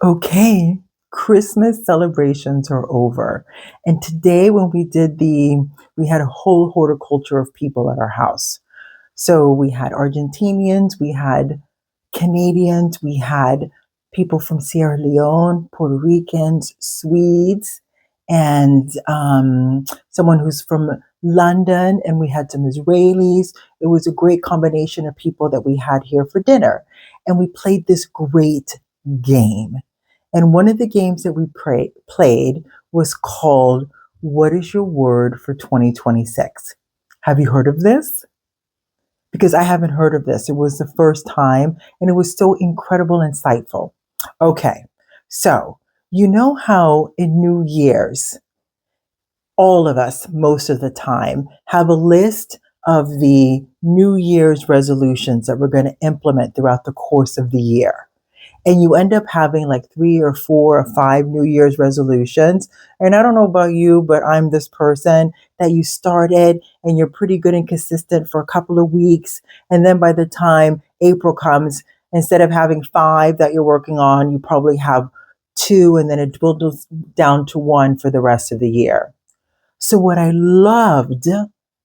Okay, Christmas celebrations are over. And today, when we had a whole horticulture of people at our house. So we had Argentinians, we had Canadians, we had people from Sierra Leone, Puerto Ricans, Swedes, and someone who's from London, and we had some Israelis. It was a great combination of people that we had here for dinner. And we played this great game. And one of the games that we played was called What is Your Word for 2026? Have you heard of this? Because I haven't heard of this. It was the first time and it was so incredible, insightful. Okay, so you know how in New Year's, all of us, most of the time, have a list of the New Year's resolutions that we're going to implement throughout the course of the year, and you end up having like 3 or 4 or 5 New Year's resolutions. And I don't know about you, but I'm this person that you started and you're pretty good and consistent for a couple of weeks. And then by the time April comes, instead of having 5 that you're working on, you probably have 2, and then it dwindles down to 1 for the rest of the year. So, what I loved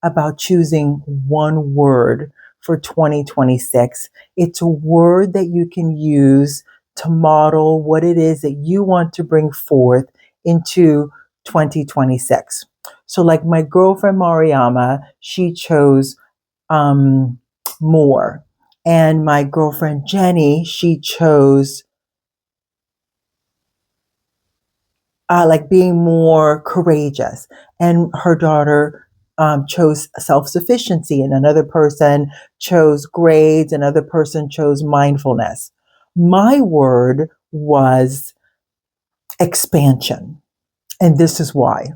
about choosing one word for 2026, it's a word that you can use to model what it is that you want to bring forth into 2026. So, like my girlfriend Mariama, she chose um, more. And my girlfriend Jenny, she chose like being more courageous. And her daughter chose self sufficiency, and another person chose grades, another person chose mindfulness. My word was expansion. And this is why.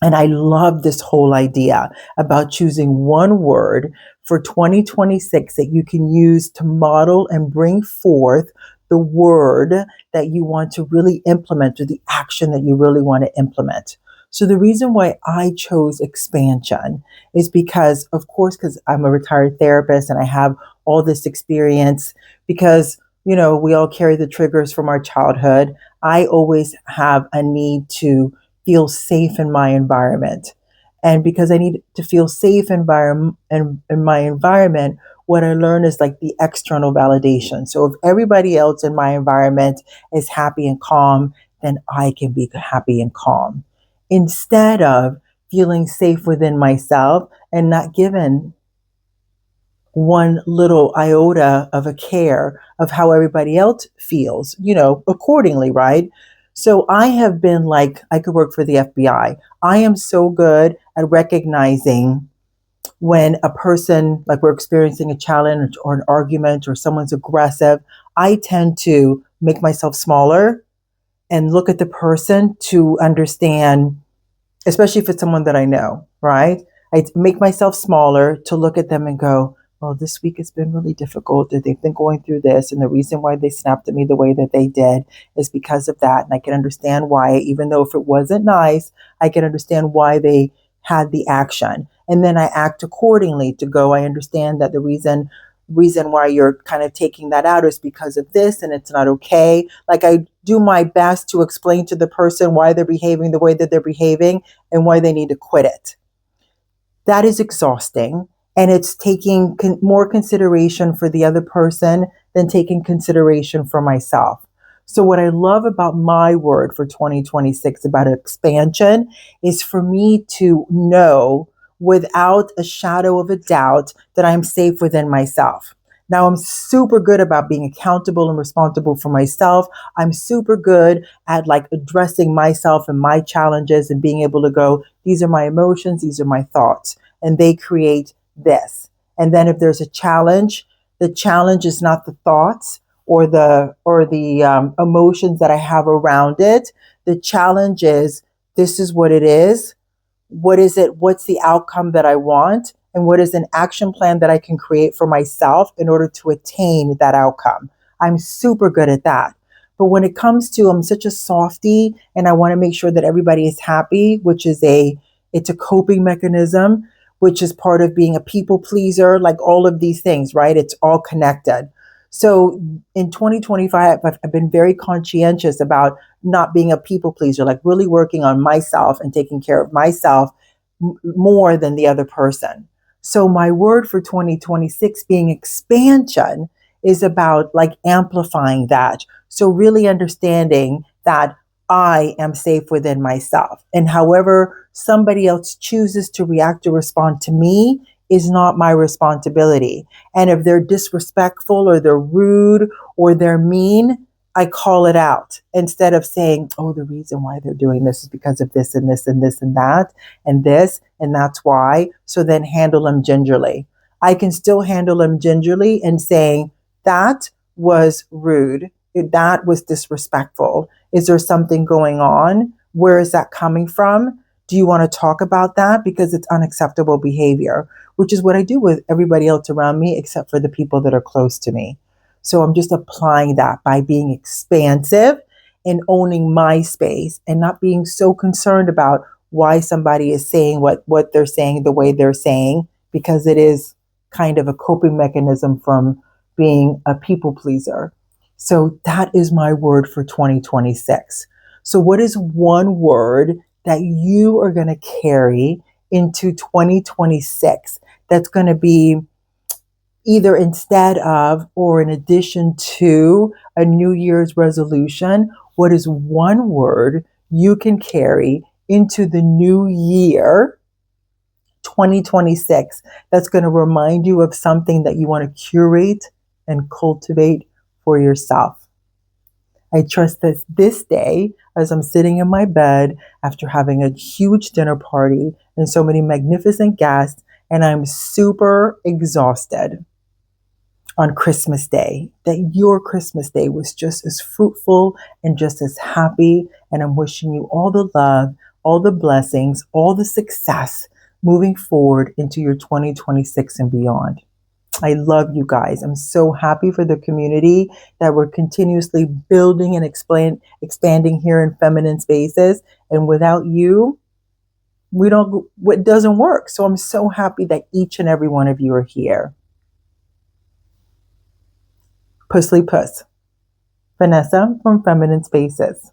And I love this whole idea about choosing one word for 2026 that you can use to model and bring forth the word that you want to really implement, or the action that you really want to implement. So the reason why I chose expansion is because, of course, because I'm a retired therapist and I have all this experience, because, we all carry the triggers from our childhood. I always have a need to feel safe in my environment. And because I need to feel safe in my environment, what I learn is like the external validation. So if everybody else in my environment is happy and calm, then I can be happy and calm. Instead of feeling safe within myself and not given one little iota of a care of how everybody else feels, accordingly, right? So I have been like, I could work for the FBI. I am so good at recognizing when a person, like we're experiencing a challenge or an argument or someone's aggressive. I tend to make myself smaller and look at the person to understand, especially if it's someone that I know, right? I make myself smaller to look at them and go, well, this week has been really difficult. That they've been going through this. And the reason why they snapped at me the way that they did is because of that. And I can understand why, even though if it wasn't nice, I can understand why they had the action. And then I act accordingly to go, I understand that the reason why you're kind of taking that out is because of this, and it's not okay. Like I do my best to explain to the person why they're behaving the way that they're behaving and why they need to quit it. That is exhausting, and it's taking more consideration for the other person than taking consideration for myself. So what I love about my word for 2026 about expansion is for me to know without a shadow of a doubt that I'm safe within myself. Now, I'm super good about being accountable and responsible for myself. I'm super good at like addressing myself and my challenges and being able to go, these are my emotions, these are my thoughts, and they create this. And then if there's a challenge, the challenge is not the thoughts or the emotions that I have around it. The challenge is, this is what it is. What is it? What's the outcome that I want? And what is an action plan that I can create for myself in order to attain that outcome? I'm super good at that. But when it comes to, I'm such a softie and I want to make sure that everybody is happy, it's a coping mechanism, which is part of being a people pleaser, like all of these things, right? It's all connected. So in 2025, I've been very conscientious about not being a people pleaser, like really working on myself and taking care of myself more than the other person. So my word for 2026 being expansion is about like amplifying that. So really understanding that I am safe within myself. And however somebody else chooses to react or respond to me is not my responsibility. And if they're disrespectful or they're rude or they're mean, I call it out instead of saying, oh, the reason why they're doing this is because of this and this and this and that and this, and that's why. So then handle them gingerly. I can still handle them gingerly and saying, that was rude. That was disrespectful. Is there something going on? Where is that coming from? Do you want to talk about that? Because it's unacceptable behavior, which is what I do with everybody else around me, except for the people that are close to me. So I'm just applying that by being expansive and owning my space and not being so concerned about why somebody is saying what they're saying the way they're saying, because it is kind of a coping mechanism from being a people pleaser. So that is my word for 2026. So, what is one word that you are going to carry into 2026 that's going to be either instead of or in addition to a New Year's resolution? What is one word you can carry into the new year, 2026, that's going to remind you of something that you want to curate and cultivate for yourself? I trust that this day, as I'm sitting in my bed after having a huge dinner party and so many magnificent guests, and I'm super exhausted on Christmas Day, that your Christmas Day was just as fruitful and just as happy. And I'm wishing you all the love, all the blessings, all the success moving forward into your 2026 and beyond. I love you guys. I'm so happy for the community that we're continuously building and expanding here in Feminine Spaces. And without you, it doesn't work. So I'm so happy that each and every one of you are here. Pussily Puss. Vanessa from Feminine Spaces.